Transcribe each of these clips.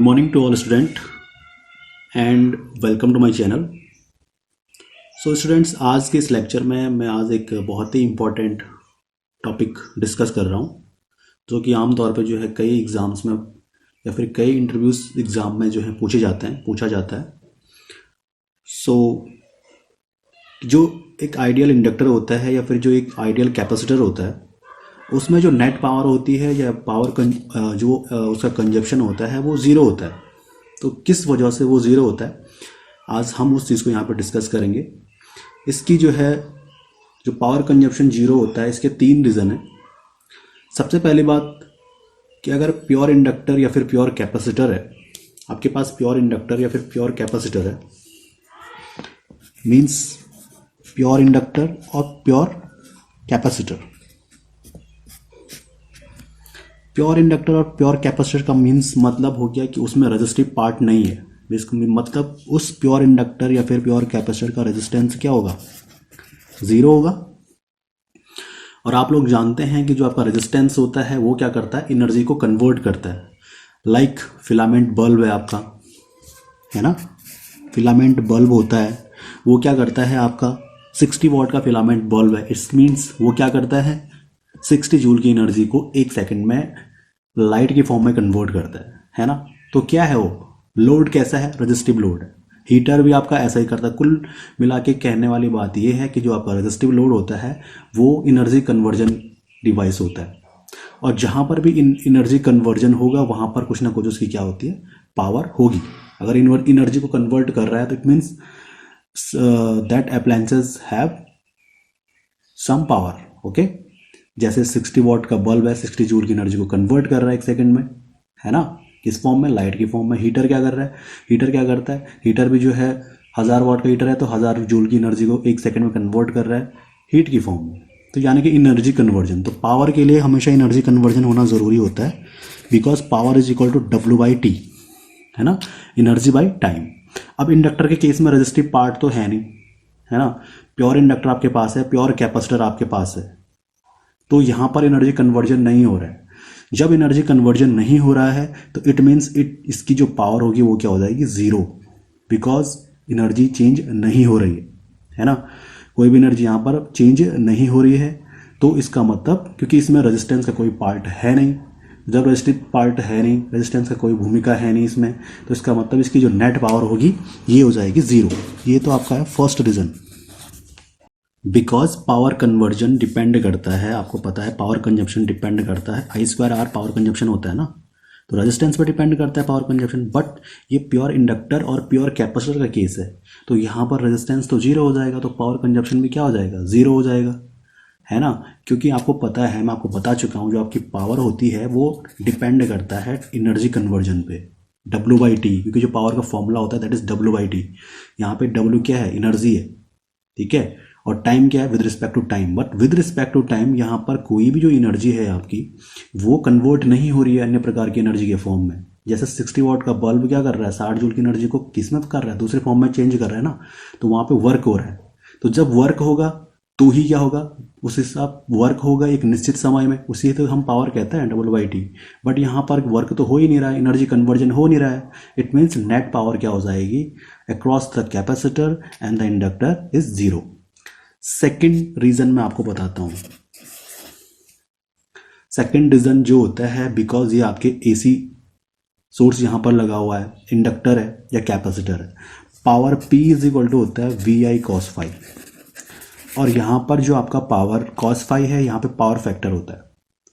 morning to all student and welcome to my channel. So students, आज के इस lecture में मैं आज एक बहुत ही इम्पोर्टेंट टॉपिक डिस्कस कर रहा हूँ जो कि आमतौर पर जो है कई एग्ज़ाम्स में या फिर कई इंटरव्यूज एग्ज़ाम में जो है पूछा जाता है। जो एक आइडियल इंडक्टर होता है या फिर जो एक आइडियल कैपेसिटर होता है उसमें जो नेट पावर होती है या उसका कंजप्शन होता है वो ज़ीरो होता है। तो किस वजह से वो ज़ीरो होता है, आज हम उस चीज़ को यहाँ पर डिस्कस करेंगे। इसकी जो पावर कंजप्शन ज़ीरो होता है, इसके 3 रीज़न है। सबसे पहली बात कि अगर प्योर इंडक्टर या फिर प्योर कैपेसिटर है, आपके पास प्योर इंडक्टर या फिर प्योर कैपेसिटर है, मीन्स प्योर इंडक्टर और प्योर कैपेसिटर। प्योर इंडक्टर और प्योर कैपेसिटर का मीन्स मतलब हो गया कि उसमें रेजिस्टिव पार्ट नहीं है। मतलब उस प्योर इंडक्टर या फिर प्योर कैपेसिटर का रेजिस्टेंस क्या होगा, ज़ीरो होगा। और आप लोग जानते हैं कि जो आपका रेजिस्टेंस होता है वो क्या करता है, एनर्जी को कन्वर्ट करता है। लाइक फिलामेंट बल्ब है आपका, है ना, फिलामेंट बल्ब होता है, वो क्या करता है, आपका 60 वाट का फिलामेंट बल्ब है। इट्स मीन्स वो क्या करता है, 60 जूल की एनर्जी को 1 सेकंड में लाइट की फॉर्म में कन्वर्ट करता है ना। तो क्या है वो लोड, कैसा है, रेजिस्टिव लोड है। हीटर भी आपका ऐसा ही करता है। कुल मिला के कहने वाली बात ये है कि जो आपका रेजिस्टिव लोड होता है वो एनर्जी कन्वर्जन डिवाइस होता है। और जहाँ पर भी एनर्जी कन्वर्जन होगा वहाँ पर कुछ ना कुछ उसकी क्या होती है, पावर होगी। अगर एनर्जी को कन्वर्ट कर रहा है तो it means that appliances have some power. Okay, जैसे 60 वाट का बल्ब है, 60 जूल की एनर्जी को कन्वर्ट कर रहा है 1 सेकंड में, है ना, किस फॉर्म में, लाइट की फॉर्म में। हीटर क्या कर रहा है, हीटर क्या करता है, हीटर भी जो है 1000 वाट का हीटर है तो 1000 जूल की एनर्जी को 1 सेकंड में कन्वर्ट कर रहा है हीट की फॉर्म में। तो यानी कि एनर्जी कन्वर्जन। तो पावर के लिए हमेशा एनर्जी कन्वर्जन होना ज़रूरी होता है, because power is equal to W/T, है ना, एनर्जी बाई टाइम। अब इंडक्टर के केस में रेजिस्टिव पार्ट तो है नहीं, है ना, प्योर इंडक्टर आपके पास है, प्योर कैपेसिटर आपके पास है, तो यहाँ पर एनर्जी कन्वर्जन नहीं हो रहा है। जब एनर्जी कन्वर्जन नहीं हो रहा है तो इट मीन्स इसकी जो पावर होगी वो क्या हो जाएगी, ज़ीरो, बिकॉज एनर्जी चेंज नहीं हो रही है ना, कोई भी एनर्जी यहाँ पर चेंज नहीं हो रही है। तो इसका मतलब, क्योंकि इसमें रेजिस्टेंस का कोई पार्ट है नहीं, जब रेजिस्टिव पार्ट है नहीं, रेजिस्टेंस का कोई भूमिका है नहीं इसमें, तो इसका मतलब इसकी जो नेट पावर होगी ये हो जाएगी ज़ीरो। ये तो आपका है first reason. Because power conversion depend करता है, आपको पता है पावर कंजप्शन डिपेंड करता है, I/R पावर कंजप्शन होता है ना, तो रेजिस्टेंस पर डिपेंड करता है पावर कंजप्शन। बट ये प्योर इंडक्टर और प्योर कैपेसिटर का केस है, तो यहाँ पर रेजिस्टेंस तो जीरो हो जाएगा, तो पावर कंजप्शन भी क्या हो जाएगा, ज़ीरो हो जाएगा, है ना। क्योंकि आपको पता है, मैं आपको बता चुका हूँ, जो आपकी पावर होती है वो डिपेंड करता है एनर्जी कन्वर्जन पे, W/T, क्योंकि जो पावर का फॉर्मूला होता है दैट इज़ W/T। यहाँ पे W क्या है, एनर्जी है, ठीक है, और टाइम क्या है, with respect to time. But with respect to time यहाँ पर कोई भी जो एनर्जी है आपकी वो कन्वर्ट नहीं हो रही है अन्य प्रकार की एनर्जी के फॉर्म में। जैसे 60 वाट का बल्ब क्या कर रहा है, 60 जूल की एनर्जी को किस में कर रहा है, दूसरे फॉर्म में चेंज कर रहा है ना, तो वहाँ पे वर्क हो रहा है। तो जब वर्क होगा तो ही क्या होगा, उस हिसाब वर्क होगा एक निश्चित समय में, उसी तो हम पावर कहते हैं W/T। बट यहाँ पर वर्क तो हो ही नहीं रहा है, एनर्जी कन्वर्जन हो नहीं रहा है। इट मीन्स नेट पावर क्या हो जाएगी across the capacitor and the inductor is zero. Second reason मैं आपको बताता हूँ। सेकेंड रीज़न जो होता है, बिकॉज ये आपके AC सोर्स यहाँ पर लगा हुआ है, इंडक्टर है या कैपेसिटर है, power P is equal to होता है VI cos phi। और यहाँ पर जो आपका पावर cos phi है, यहाँ पे पावर फैक्टर होता है,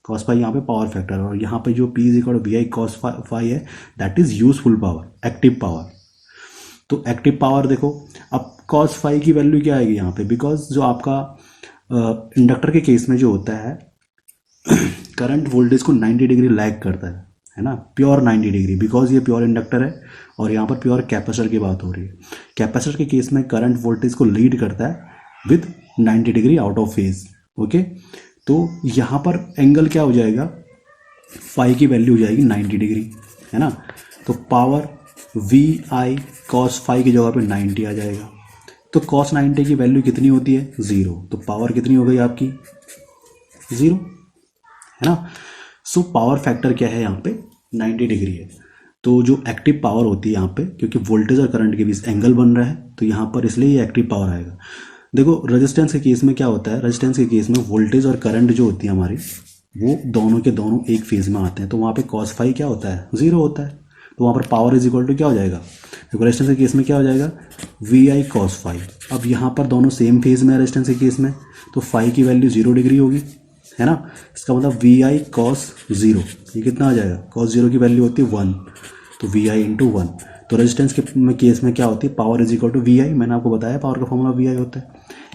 cos phi यहाँ पे पावर फैक्टर, और यहाँ पे जो P is equal to VI cos phi है that is useful power, active power. तो एक्टिव पावर देखो, अब cos phi की वैल्यू क्या आएगी यहाँ पे, बिकॉज जो आपका इंडक्टर के केस में जो होता है करंट वोल्टेज को 90 डिग्री लैग करता है ना, प्योर 90 डिग्री, बिकॉज ये प्योर इंडक्टर है। और यहाँ पर प्योर कैपेसिटर की बात हो रही है, कैपेसिटर के केस में करंट वोल्टेज को लीड करता है with 90 degree out of phase. Okay, तो यहाँ पर एंगल क्या हो जाएगा, फाई की वैल्यू हो जाएगी 90 डिग्री, है ना। तो पावर VI cos phi की जगह पे 90 आ जाएगा। तो cos 90 की वैल्यू कितनी होती है, ज़ीरो। तो पावर कितनी हो गई आपकी, ज़ीरो, है ना। सो पावर फैक्टर क्या है यहाँ पे, 90 डिग्री है। तो जो एक्टिव पावर होती है यहाँ पे, क्योंकि वोल्टेज और करंट के बीच एंगल बन रहा है तो यहाँ पर इसलिए ये एक्टिव पावर आएगा। देखो रेजिस्टेंस के केस में क्या होता है, रेजिस्टेंस के केस में वोल्टेज और करंट जो होती है हमारी, वो दोनों के दोनों एक फेज में आते हैं, तो वहाँ पे कॉस फाई क्या होता है, जीरो होता है। तो वहाँ पर पावर इज इक्वल टू क्या हो जाएगा, देखो रेजिस्टेंस के केस में क्या हो जाएगा, वी आई कॉस फाई। अब यहाँ पर दोनों सेम फेज में है रेजिस्टेंस के केस में, तो फाई की वैल्यू 0 डिग्री होगी, है ना। इसका मतलब वी आई कॉस 0, ये कितना आ जाएगा, कॉस 0 की वैल्यू होती है 1, तो वी आई इंटू 1। तो रेजिस्टेंस के केस में क्या होती है, power is equal to V I, मैंने आपको बताया पावर का फॉर्मूला वी आई होता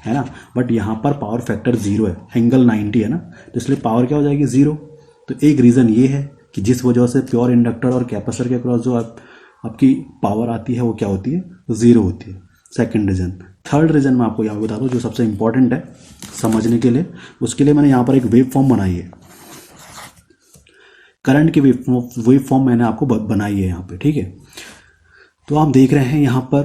है ना। बट यहाँ पर पावर फैक्टर 0 है, एंगल 90 है ना, तो इसलिए पावर क्या हो जाएगी 0। तो एक रीज़न ये है कि जिस वजह से प्योर इंडक्टर और कैपेसिटर के क्रॉस जो आपकी पावर आती है वो क्या होती है, 0 होती है। Second reason. थर्ड रीज़न मैं आपको यहाँ बता दूँ जो सबसे इंपॉर्टेंट है समझने के लिए, उसके लिए मैंने यहाँ पर एक वेव फॉर्म बनाई है, करंट की वेव फॉर्म मैंने आपको बनाई है यहाँ पे, ठीक है। तो आप देख रहे हैं यहाँ पर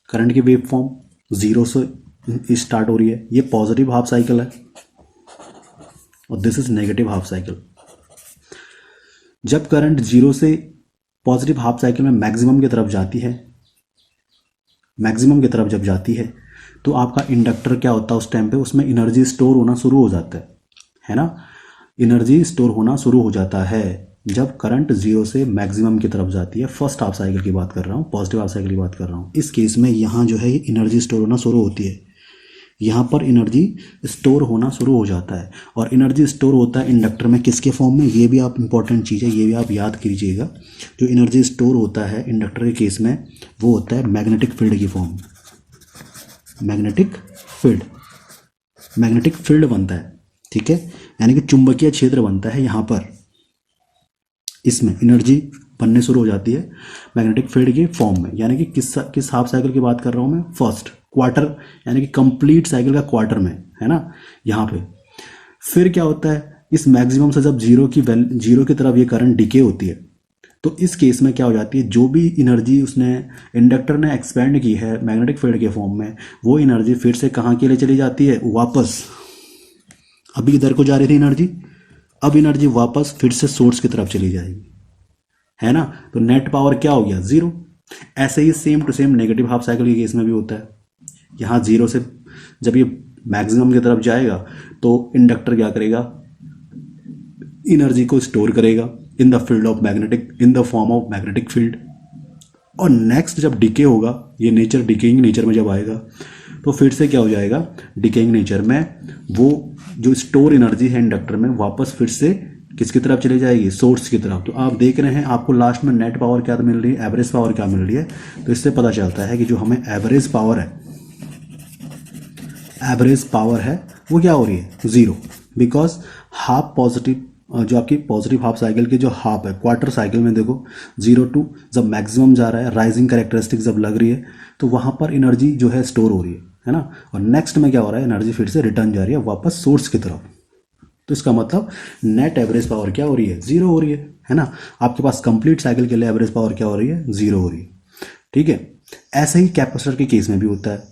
करंट की वेव फॉर्म 0 से स्टार्ट हो रही है, ये पॉजिटिव हाफ साइकिल है और this is negative half cycle. जब करंट 0 से पॉजिटिव हाफ साइकिल में मैक्सिमम की तरफ जाती है, मैक्सिमम की तरफ जब जाती है तो आपका इंडक्टर क्या होता है उस टाइम पे, उसमें एनर्जी स्टोर होना शुरू हो जाता है ना, एनर्जी स्टोर होना शुरू हो जाता है जब करंट 0 से मैक्सिमम की तरफ जाती है। फर्स्ट हाफ साइकिल की बात कर रहा हूँ, पॉजिटिव हाफ साइकिल की बात कर रहा हूँ। इस केस में यहाँ जो है एनर्जी स्टोर होना शुरू होती है, यहाँ पर एनर्जी स्टोर होना शुरू हो जाता है। और एनर्जी स्टोर होता है इंडक्टर में किसके फॉर्म में, ये भी आप इंपॉर्टेंट चीज़ है, ये भी आप याद कीजिएगा। जो एनर्जी स्टोर होता है इंडक्टर के केस में वो होता है मैग्नेटिक फील्ड की फॉर्म, मैग्नेटिक फील्ड बनता है, ठीक है, यानी कि चुंबकीय क्षेत्र बनता है यहाँ पर, इसमें एनर्जी बनने शुरू हो जाती है मैग्नेटिक फील्ड की फॉर्म में। यानी कि किस हाफ साइकिल की बात कर रहा हूँ मैं, फर्स्ट क्वार्टर, यानी कि कंप्लीट साइकिल का क्वार्टर में, है ना, यहाँ पे। फिर क्या होता है, इस मैक्सिमम से जब जीरो की तरफ ये करंट डिके होती है तो इस केस में क्या हो जाती है, जो भी एनर्जी उसने इंडक्टर ने एक्सपेंड की है मैग्नेटिक फील्ड के फॉर्म में, वो एनर्जी फिर से कहाँ के लिए चली जाती है, वापस। अभी इधर को जा रही थी एनर्जी, अब एनर्जी वापस फिर से सोर्स की तरफ चली जाएगी, है ना। तो नेट पावर क्या हो गया, 0। ऐसे ही same to same negative half cycle के केस में भी होता है। यहाँ 0 से जब ये मैक्सिमम की तरफ जाएगा तो इंडक्टर क्या करेगा, एनर्जी को स्टोर करेगा in the field of magnetic, in the form of magnetic field. और नेक्स्ट जब डिके होगा, ये नेचर डिकेइंग नेचर में जब आएगा तो फिर से क्या हो जाएगा, डिकेइंग नेचर में वो जो स्टोर एनर्जी है इंडक्टर में वापस फिर से किसकी तरफ चली जाएगी, सोर्स की तरफ। तो आप देख रहे हैं आपको लास्ट में नेट पावर क्या मिल रही है, एवरेज पावर क्या मिल रही है। तो इससे पता चलता है कि जो हमें एवरेज पावर है वो क्या हो रही है, 0। बिकॉज हाफ पॉजिटिव, जो आपकी पॉजिटिव हाफ साइकिल की जो हाफ है क्वार्टर साइकिल में, देखो 0 टू जब मैक्सिमम जा रहा है, राइजिंग कैरेक्टरिस्टिक जब लग रही है तो वहाँ पर एनर्जी जो है स्टोर हो रही है ना। और नेक्स्ट में क्या हो रहा है, एनर्जी फिर से रिटर्न जा रही है वापस सोर्स की तरफ। तो इसका मतलब नेट एवरेज पावर क्या हो रही है, 0 हो रही है ना। आपके पास कंप्लीट साइकिल के लिए एवरेज पावर क्या हो रही है, 0 हो रही है, ठीक है। ऐसे ही कैपेसिटर के केस में भी होता है,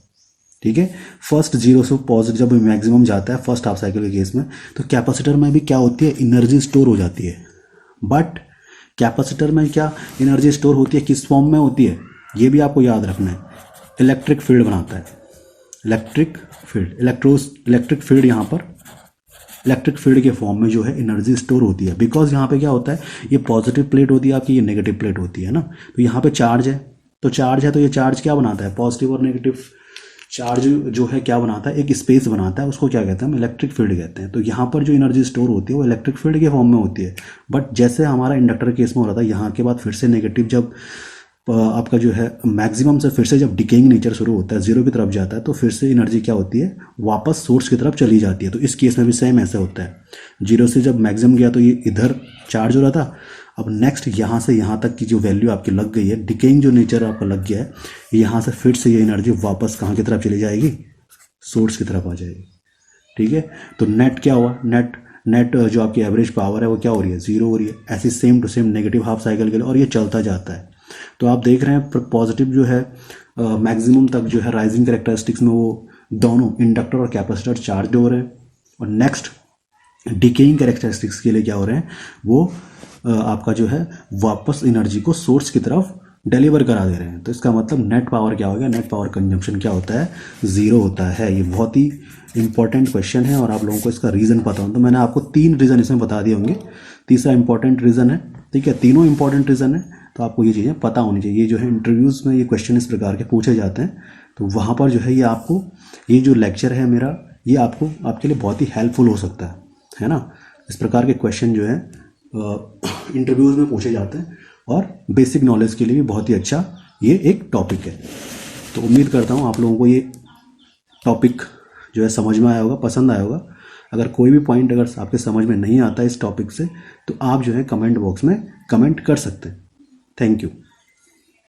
ठीक है। फर्स्ट 0 से पॉजिटिव जब मैक्सिमम जाता है फर्स्ट हाफ साइकिल के केस में, तो कैपेसिटर में भी क्या होती है, एनर्जी स्टोर हो जाती है। बट कैपेसिटर में क्या एनर्जी स्टोर होती है, किस फॉर्म में होती है, ये भी आपको याद रखना है। इलेक्ट्रिक फील्ड बनाता है, इलेक्ट्रिक फील्ड यहाँ पर इलेक्ट्रिक फील्ड के फॉर्म में जो है एनर्जी स्टोर होती है। बिकॉज यहाँ पे क्या होता है, ये पॉजिटिव प्लेट होती है आपकी, ये नेगेटिव प्लेट होती है ना। तो यहाँ पे चार्ज है, तो ये चार्ज क्या बनाता है, पॉजिटिव और नेगेटिव चार्ज जो है क्या बनाता है, एक स्पेस बनाता है, उसको क्या कहते हैं हम, इलेक्ट्रिक फील्ड कहते हैं। तो यहाँ पर जो एनर्जी स्टोर होती है वो इलेक्ट्रिक फील्ड के फॉर्म में होती है। बट जैसे हमारा इंडक्टर केस में हो रहा था, यहाँ के बाद फिर से नेगेटिव जब आपका जो है मैक्सिमम से फिर से जब डिकेइंग नेचर शुरू होता है, 0 की तरफ जाता है, तो फिर से एनर्जी क्या होती है, वापस सोर्स की तरफ चली जाती है। तो इस केस में भी सेम ऐसा होता है, 0 से जब मैक्सिमम गया तो ये इधर चार्ज हो रहा था, अब नेक्स्ट यहाँ से यहाँ तक की जो वैल्यू आपकी लग गई है, डिकेइंग जो नेचर आपका लग गया है, यहाँ से फिर से ये एनर्जी वापस कहाँ की तरफ चली जाएगी, सोर्स की तरफ आ जाएगी, ठीक है। तो नेट क्या हुआ, नेट जो आपकी एवरेज पावर है वो क्या हो रही है, 0 हो रही है। ऐसी same to same negative half cycle के लिए, और ये चलता जाता है। तो आप देख रहे हैं पॉजिटिव जो है मैक्सिमम तक जो है राइजिंग कैरेक्टरिस्टिक्स में वो दोनों इंडक्टर और कैपेसिटर चार्ज हो रहे हैं, और नेक्स्ट डिकेइंग कैरेक्टरिस्टिक्स के लिए क्या हो रहे हैं, वो आपका जो है वापस एनर्जी को सोर्स की तरफ डिलीवर करा दे रहे हैं। तो इसका मतलब नेट पावर क्या हो गया, नेट पावर कंजम्पशन क्या होता है, ज़ीरो होता है। ये बहुत ही इंपॉर्टेंट क्वेश्चन है और आप लोगों को इसका रीज़न पता हो तो मैंने आपको 3 रीज़न इसमें बता दिए होंगे, तीसरा इंपॉर्टेंट रीज़न है, ठीक है, तीनों इंपॉर्टेंट रीज़न है। तो आपको ये चीज़ें पता होनी चाहिए। ये जो है इंटरव्यूज़ में ये क्वेश्चन इस प्रकार के पूछे जाते हैं, तो वहाँ पर जो है ये आपको, ये जो लेक्चर है मेरा, ये आपको आपके लिए बहुत ही हेल्पफुल हो सकता है ना। इस प्रकार के क्वेश्चन जो है इंटरव्यूज़ में पूछे जाते हैं और बेसिक नॉलेज के लिए भी बहुत ही अच्छा ये एक टॉपिक है। तो उम्मीद करता हूँ आप लोगों को ये टॉपिक जो है समझ में आया होगा, पसंद आया होगा। अगर कोई भी पॉइंट अगर आपके समझ में नहीं आता इस टॉपिक से तो आप जो है कमेंट बॉक्स में कमेंट कर सकते हैं। Thank you.